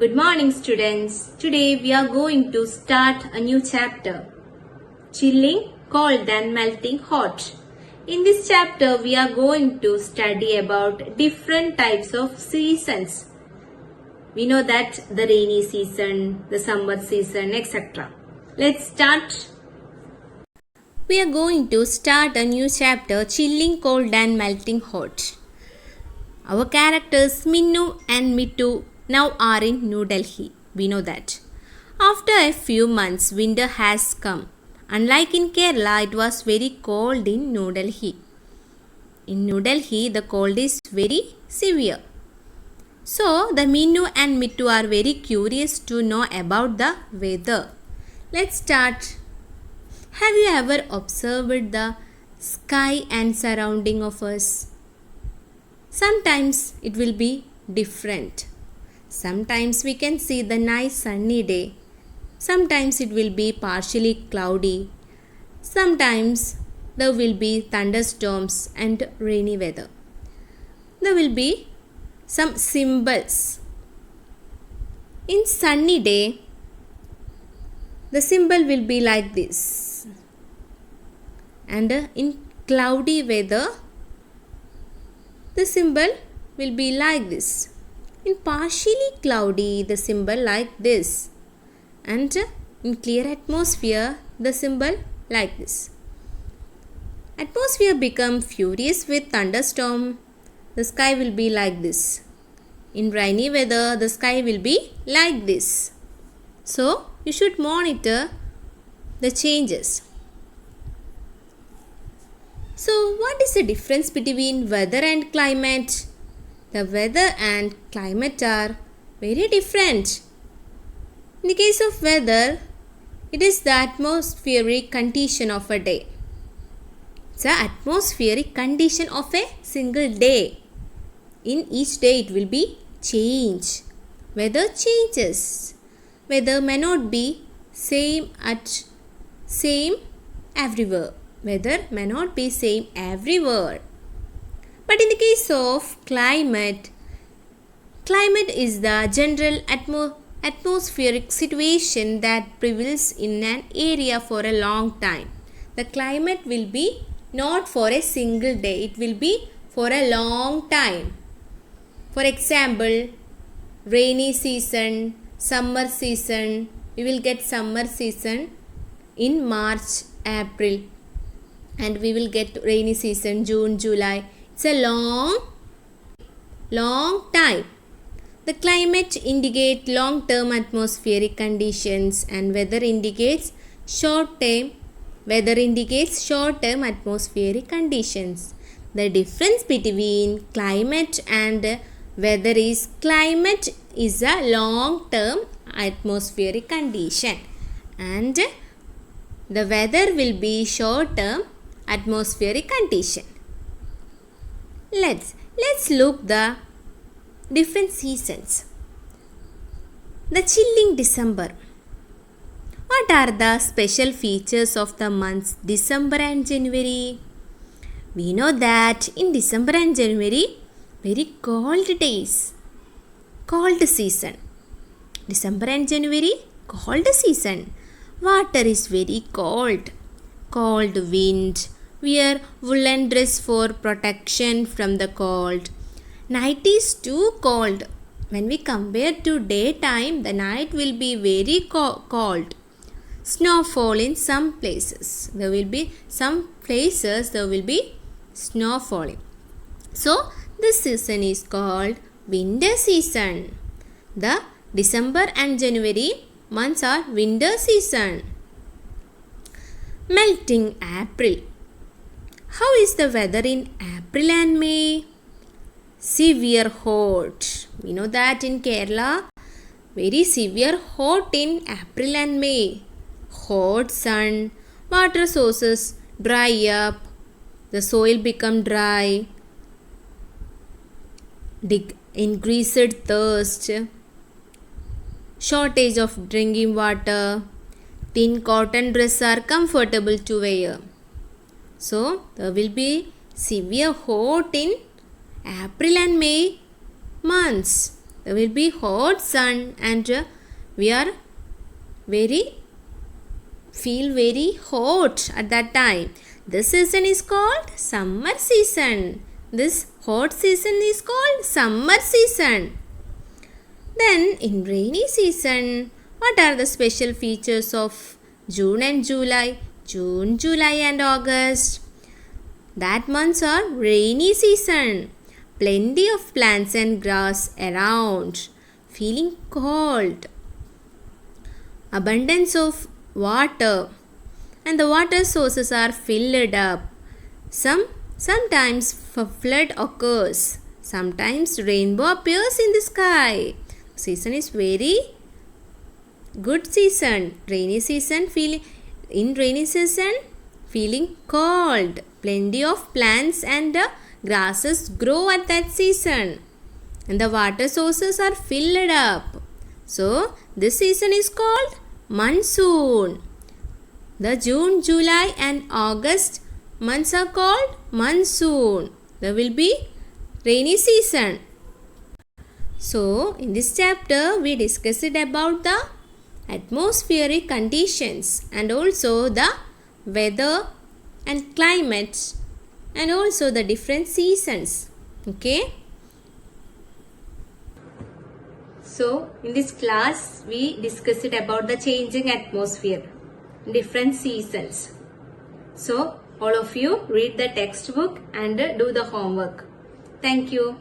Good morning, students. Today we are going to start a new chapter. Chilling, cold and melting hot. In this chapter we are going to study about different types of seasons. We know that the rainy season, the summer season, etc. Let's start. We are going to start a new chapter, Chilling, Cold and Melting Hot. Our characters Minnu and Mittu now are in New Delhi. We know that. After a few months, winter has come. Unlike in Kerala, it was very cold in New Delhi. In New Delhi, the cold is very severe. So, the Minnu and Mittu are very curious to know about the weather. Let's start. Have you ever observed the sky and surrounding of us? Sometimes it will be different. Sometimes we can see the nice sunny day. Sometimes it will be partially cloudy. Sometimes there will be thunderstorms and rainy weather. There will be some symbols. In sunny day, the symbol will be like this. And in cloudy weather, the symbol will be like this. In partially cloudy, the symbol like this. And in clear atmosphere, the symbol like this. Atmosphere become furious with thunderstorm. The sky will be like this. In rainy weather, the sky will be like this. So, you should monitor the changes. So, what is the difference between weather and climate? The weather and climate are very different. In the case of weather, it is the atmospheric condition of a day. It's the atmospheric condition of a single day. In each day it will be change. Weather changes. Weather may not be same everywhere. Weather may not be same everywhere. But in the case of climate is the general atmospheric situation that prevails in an area for a long time. The climate will be not for a single day. It will be for a long time. For example, rainy season, summer season. We will get summer season in March, April. And we will get rainy season June, July. It's a long time. The climate indicates long-term atmospheric conditions and weather indicates short-term atmospheric conditions. The difference between climate and weather is climate is a long-term atmospheric condition and the weather will be short-term atmospheric condition. Let's look the different seasons. The chilling December. What are the special features of the months December and January? We know that in December and January, very cold days. Cold season. December and January, cold season. Water is very cold. Cold wind. Wear woolen dress for protection from the cold. Night is too cold. When we compare to daytime, the night will be very cold. Snowfall in some places. There will be snow falling. So, this season is called winter season. The December and January months are winter season. Melting April. How is the weather in April and May? Severe hot. We know that in Kerala, very severe hot in April and May. Hot sun, water sources dry up, the soil become dry, increased thirst, shortage of drinking water, thin cotton dress are comfortable to wear. So, there will be severe hot in April and May months. There will be hot sun and we are feel very hot at that time. This season is called summer season. This hot season is called summer season. Then in rainy season, what are the special features of June and July? June, July and August. That months are rainy season. Plenty of plants and grass around. Feeling cold. Abundance of water. And the water sources are filled up. Sometimes flood occurs. Sometimes rainbow appears in the sky. Season is very good season. Rainy season feeling cold. Plenty of plants and grasses grow at that season. And the water sources are filled up. So this season is called monsoon. The June, July and August months are called monsoon. There will be rainy season. So in this chapter we discussed about the atmospheric conditions and also the weather and climate and also the different seasons. Okay. So in this class we discussed about the changing atmosphere, different seasons. So all of you read the textbook and do the homework. Thank you.